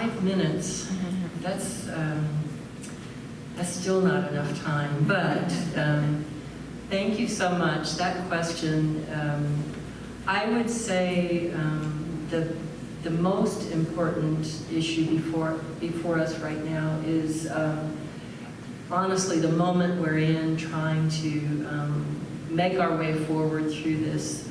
5 minutes, that's still not enough time, but thank you so much. That question, I would say the most important issue before us right now is honestly the moment we're in, trying to make our way forward through this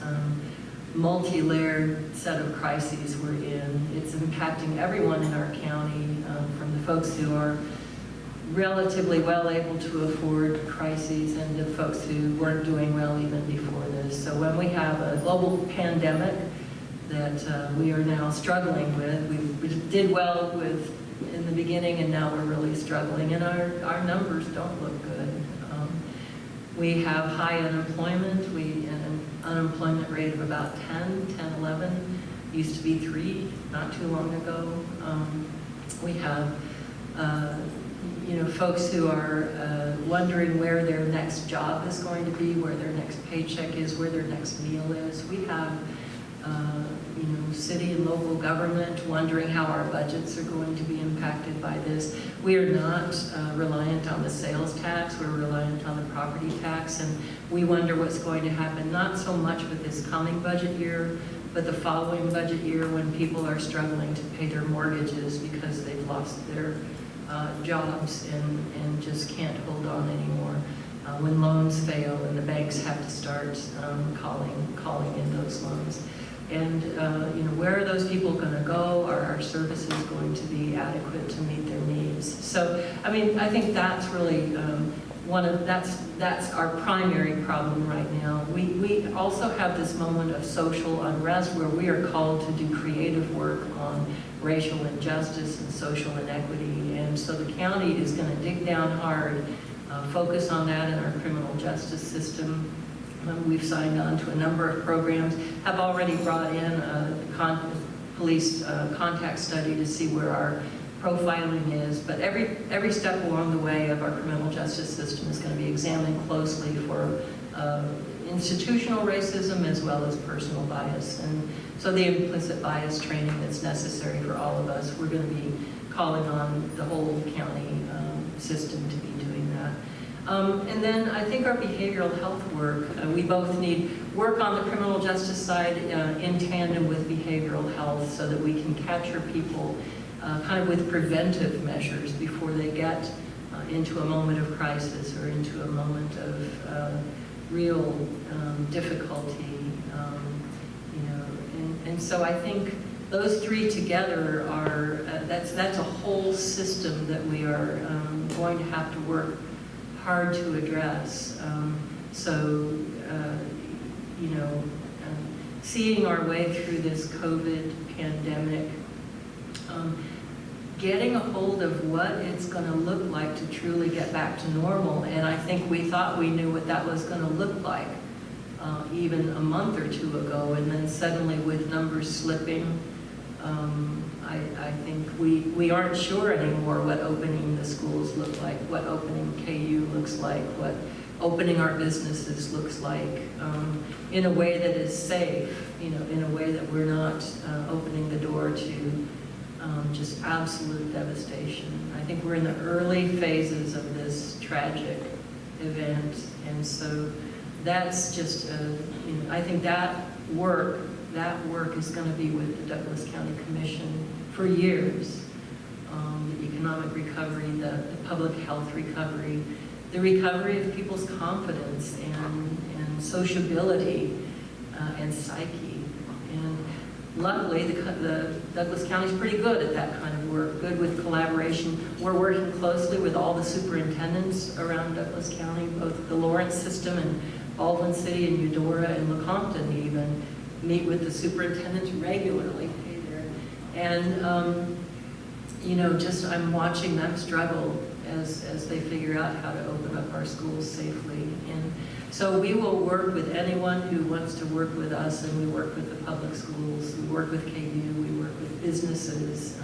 multi-layered set of crises we're in. It's impacting everyone in our county, from the folks who are relatively well able to afford crises and the folks who weren't doing well even before this. So when we have a global pandemic that we are now struggling with, we did well with in the beginning, and now we're really struggling, and our numbers don't look good. We have high unemployment. An unemployment rate of about 11, used to be 3 not too long ago. We have folks who are wondering where their next job is going to be, where their next paycheck is, where their next meal is. We have city and local government wondering how our budgets are going to be impacted by this. We are not reliant on the sales tax, we're reliant on the property tax, and we wonder what's going to happen, not so much with this coming budget year, but the following budget year when people are struggling to pay their mortgages because they've lost their jobs and just can't hold on anymore. When loans fail and the banks have to start calling in those loans. And where are those people going to go? Are our services going to be adequate to meet their needs? So, I mean, I think that's really that's our primary problem right now. We also have this moment of social unrest where we are called to do creative work on racial injustice and social inequity. And so the county is going to dig down hard, focus on that in our criminal justice system. We've signed on to a number of programs, have already brought in a police contact study to see where our profiling is, but every step along the way of our criminal justice system is going to be examined closely for institutional racism as well as personal bias. And so the implicit bias training that's necessary for all of us, we're going to be calling on the whole county system to be doing that. And then I think our behavioral health work, we both need work on the criminal justice side in tandem with behavioral health so that we can capture people kind of with preventive measures before they get into a moment of crisis or into a moment of real difficulty. And so I think those three together are, that's a whole system that we are going to have to work hard to address. Seeing our way through this COVID pandemic, getting a hold of what it's going to look like to truly get back to normal. And I think we thought we knew what that was going to look like even a month or two ago, and then suddenly with numbers slipping, I think we aren't sure anymore what opening the schools look like, what opening KU looks like, what opening our businesses looks like, in a way that is safe, in a way that we're not opening the door to just absolute devastation. I think we're in the early phases of this tragic event, and so that's just, I think that work is going to be with the Douglas County Commission for years. The economic recovery, the public health recovery, the recovery of people's confidence and sociability and psyche. And luckily, the Douglas County is pretty good at that kind of work, good with collaboration. We're working closely with all the superintendents around Douglas County, both the Lawrence system and Baldwin City and Eudora and Lecompton even meet with the superintendents regularly. And I'm watching them struggle as they figure out how to open up our schools safely. And so we will work with anyone who wants to work with us, and we work with the public schools, we work with KU, we work with businesses,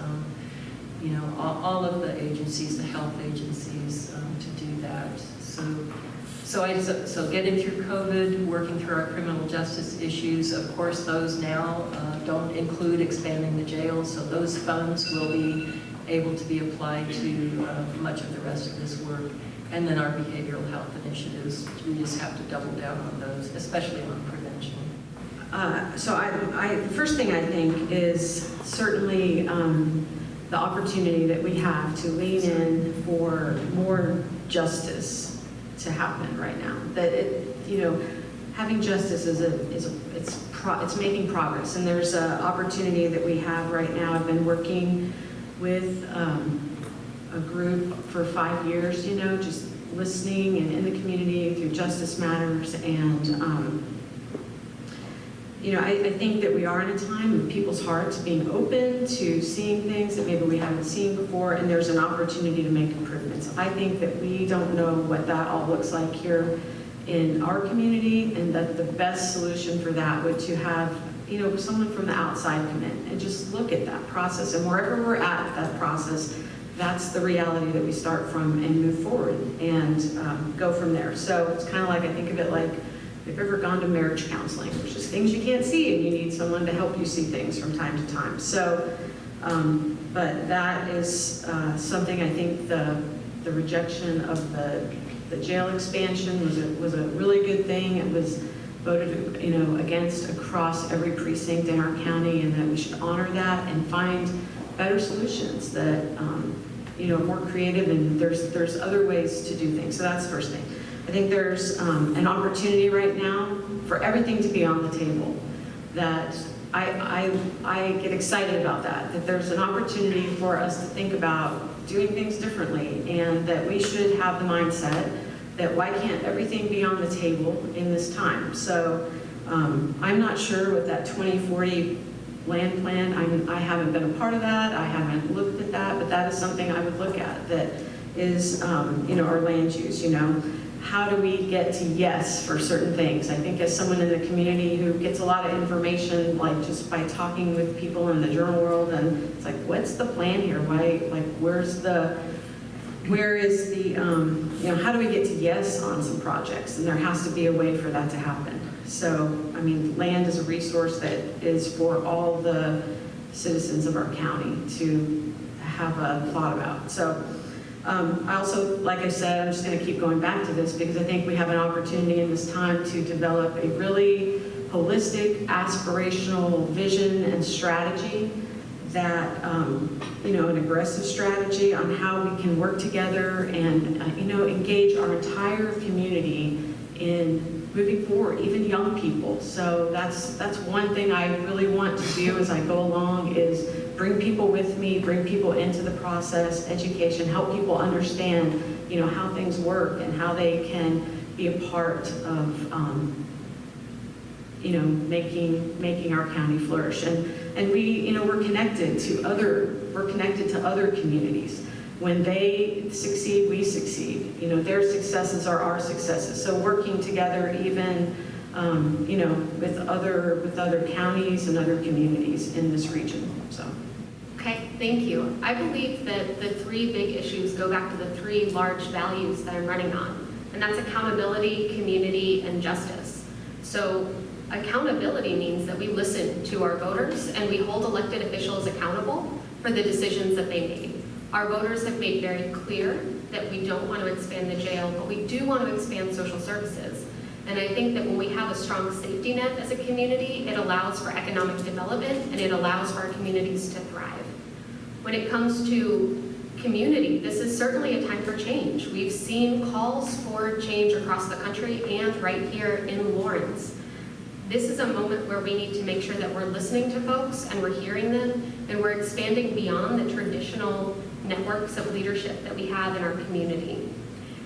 all of the agencies, the health agencies, to do that. So getting through COVID, working through our criminal justice issues, of course, those now don't include expanding the jail, so those funds will be able to be applied to much of the rest of this work. And then our behavioral health initiatives, we just have to double down on those, especially on prevention. The first thing I think is certainly the opportunity that we have to lean in for more justice to happen right now. That having justice it's making progress, and there's an opportunity that we have right now. I've been working with a group for 5 years, just listening and in the community through Justice Matters, and I think that we are in a time of people's hearts being open to seeing things that maybe we haven't seen before, and there's an opportunity to make improvements. I think that we don't know what that all looks like here in our community, and that the best solution for that would to have someone from the outside come in and just look at that process, and wherever we're at that process, that's the reality that we start from and move forward and go from there. So it's kind of like, I think of it like, if you've ever gone to marriage counseling, there's just things you can't see and you need someone to help you see things from time to time. So, but that is something I think the rejection of the jail expansion was a really good thing. It was voted against across every precinct in our county, and that we should honor that and find better solutions that are more creative, and there's other ways to do things. So that's the first thing. I think there's an opportunity right now for everything to be on the table. That I get excited about that there's an opportunity for us to think about doing things differently, and that we should have the mindset that why can't everything be on the table in this time? So I'm not sure with that 2040 land plan. I haven't been a part of that. I haven't looked at that, but that is something I would look at. That is, our land use. How do we get to yes for certain things? I think as someone in the community who gets a lot of information, like just by talking with people in the journal world, and it's like, what's the plan here? Why, where is the, how do we get to yes on some projects? And there has to be a way for that to happen. So, land is a resource that is for all the citizens of our county to have a thought about. So, I also, like I said, I'm just going to keep going back to this because I think we have an opportunity in this time to develop a really holistic, aspirational vision and strategy that, an aggressive strategy on how we can work together and, engage our entire community in moving forward, even young people. So that's one thing I really want to do as I go along is bring people with me, bring people into the process, education, help people understand, how things work and how they can be a part of, making our county flourish. And we, we're connected to other communities. When they succeed, we succeed. Their successes are our successes. So working together, even with other counties and other communities in this region. So. Okay, thank you. I believe that the three big issues go back to the three large values that I'm running on, and that's accountability, community, and justice. So accountability means that we listen to our voters and we hold elected officials accountable for the decisions that they made. Our voters have made very clear that we don't want to expand the jail, but we do want to expand social services. And I think that when we have a strong safety net as a community, it allows for economic development and it allows for our communities to thrive. When it comes to community, this is certainly a time for change. We've seen calls for change across the country and right here in Lawrence. This is a moment where we need to make sure that we're listening to folks and we're hearing them and we're expanding beyond the traditional networks of leadership that we have in our community.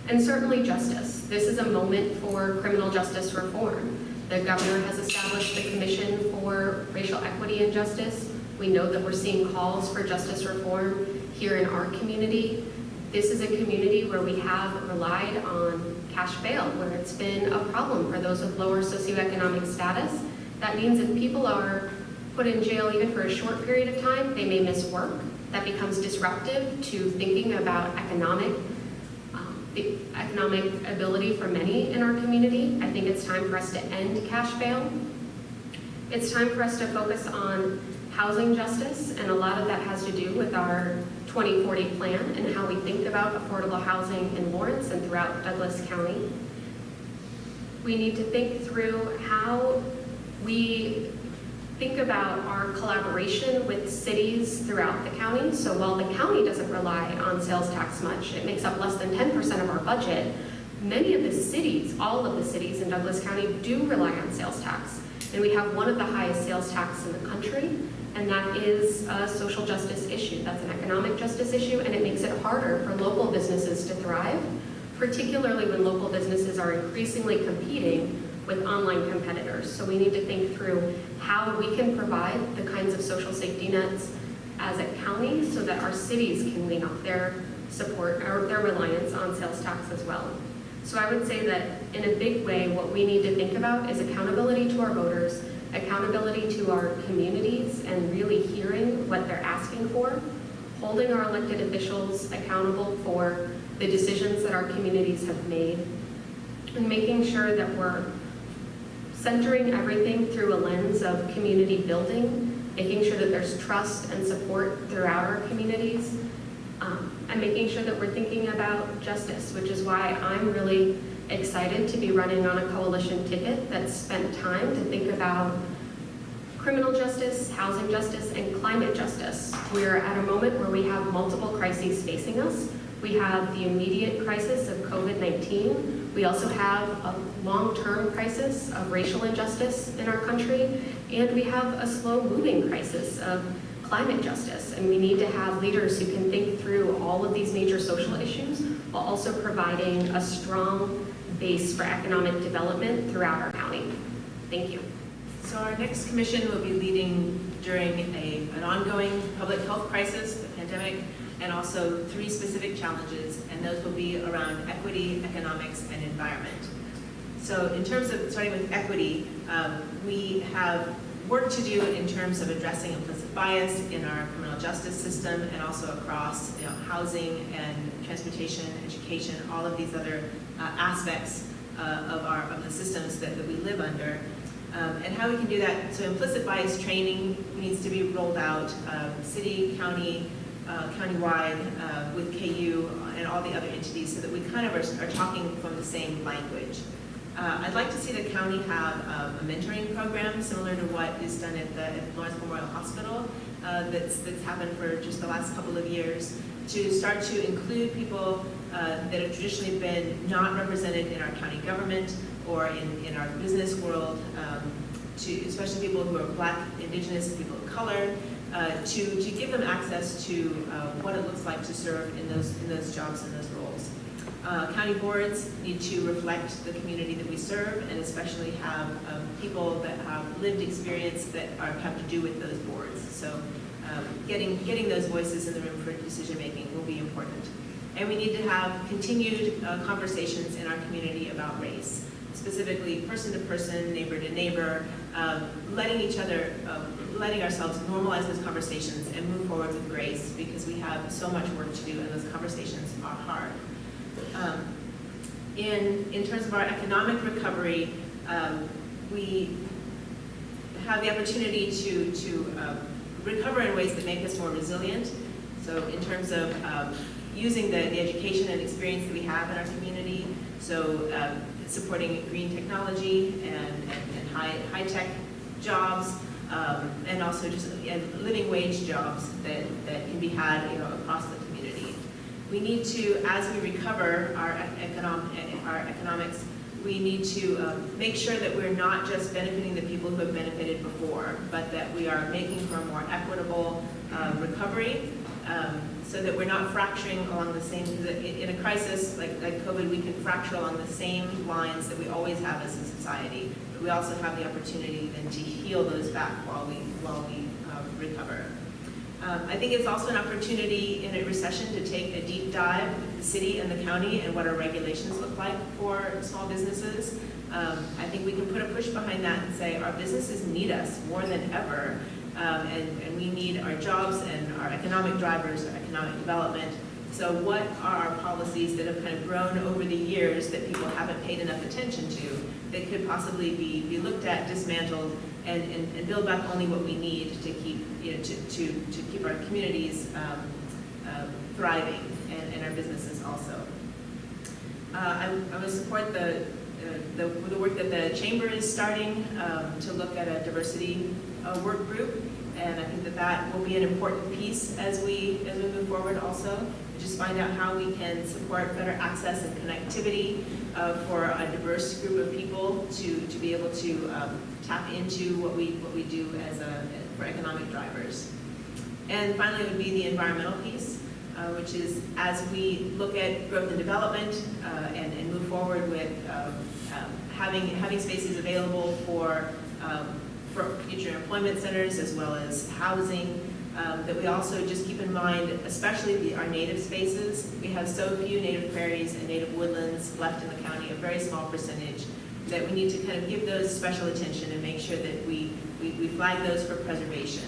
And certainly justice. This is a moment for criminal justice reform. The governor has established the Commission for Racial Equity and Justice. We know that we're seeing calls for justice reform here in our community. This is a community where we have relied on cash bail, where it's been a problem for those with lower socioeconomic status. That means if people are put in jail even for a short period of time, they may miss work. That becomes disruptive to thinking about economic the economic ability for many in our community. I think it's time for us to end cash bail. It's time for us to focus on housing justice, and a lot of that has to do with our 2040 plan and how we think about affordable housing in Lawrence and throughout Douglas County. We need to think through how we think about our collaboration with cities throughout the county. So while the county doesn't rely on sales tax much, it makes up less than 10% of our budget, many of the cities, all of the cities in Douglas County do rely on sales tax. And we have one of the highest sales taxes in the country, and that is a social justice issue. That's an economic justice issue, and it makes it harder for local businesses to thrive, particularly when local businesses are increasingly competing with online competitors. So we need to think through how we can provide the kinds of social safety nets as a county so that our cities can lean off their support or their reliance on sales tax as well. So I would say that in a big way, what we need to think about is accountability to our voters, accountability to our communities, and really hearing what they're asking for, holding our elected officials accountable for the decisions that our communities have made, and making sure that we're centering everything through a lens of community building, making sure that there's trust and support throughout our communities, and making sure that we're thinking about justice, which is why I'm really excited to be running on a coalition ticket that's spent time to think about criminal justice, housing justice, and climate justice. We're at a moment where we have multiple crises facing us. We have the immediate crisis of COVID-19. We also have a long-term crisis of racial injustice in our country, and we have a slow-moving crisis of climate justice. And we need to have leaders who can think through all of these major social issues while also providing a strong base for economic development throughout our county. Thank you. So our next commission will be leading during an ongoing public health crisis, the pandemic, and also 3 specific challenges, and those will be around equity, economics, and environment. So in terms of starting with equity, we have work to do in terms of addressing implicit bias in our criminal justice system and also across housing and transportation, education, all of these other aspects of the systems that we live under. And how we can do that. So implicit bias training needs to be rolled out, city, county, countywide, with KU and all the other entities so that we kind of are talking from the same language. I'd like to see the county have a mentoring program similar to what is done at the Lawrence Memorial Hospital that's happened for just the last couple of years, to start to include people that have traditionally been not represented in our county government or in our business world, to especially people who are Black, Indigenous, people of color, to give them access to what it looks like to serve in those jobs and those roles. County boards need to reflect the community that we serve, and especially have people that have lived experience that have to do with those boards. So getting those voices in the room for decision making will be important. And we need to have continued conversations in our community about race, specifically person to person, neighbor to neighbor, letting ourselves normalize those conversations and move forward with grace, because we have so much work to do and those conversations are hard. In terms of our economic recovery, we have the opportunity to recover in ways that make us more resilient. So in terms of using the education and experience that we have in our community, so supporting green technology and high-tech jobs, and also just living wage jobs that can be had across the community. We need to, as we recover our economics, we need to make sure that we're not just benefiting the people who have benefited before, but that we are making for a more equitable recovery, so that we're not fracturing along the same, in a crisis like COVID, we can fracture along the same lines that we always have as a society, but we also have the opportunity then to heal those back while we recover. I think it's also an opportunity in a recession to take a deep dive with the city and the county and what our regulations look like for small businesses. I think we can put a push behind that and say our businesses need us more than ever, and we need our jobs and our economic drivers, our economic development. So what are our policies that have kind of grown over the years that people haven't paid enough attention to that could possibly be looked at, dismantled, and build back only what we need to keep, to keep our communities thriving and our businesses also. I would support the work that the Chamber is starting to look at a diversity work group, and I think that will be an important piece as we move forward also. Just find out how we can support better access and connectivity for a diverse group of people to be able to tap into what we do for economic drivers. And finally, it would be the environmental piece, which is as we look at growth and development and move forward with having spaces available for future employment centers as well as housing, that we also just keep in mind, especially our native spaces. We have so few native prairies and native woodlands left in the county, a very small percentage, that we need to kind of give those special attention and make sure that we flag those for preservation.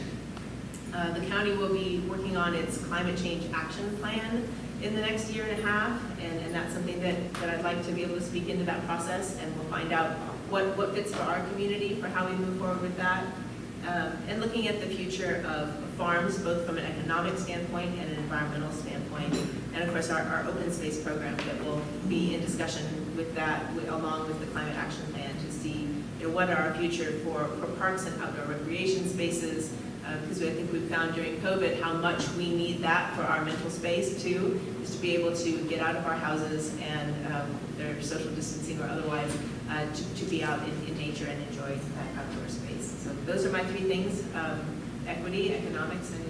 The county will be working on its climate change action plan in the next year and a half, and that's something that I'd like to be able to speak into that process, and we'll find out what fits for our community for how we move forward with that. And looking at the future of farms, both from an economic standpoint and an environmental standpoint, and of course our open space program that will be in discussion with that, along with the climate action plan, to see what are our future for parks and outdoor recreation spaces, because I think we've found during COVID how much we need that for our mental space too, is to be able to get out of our houses and their social distancing or otherwise, to be out in nature and enjoy that outdoor space. So those are my three things: equity, economics, and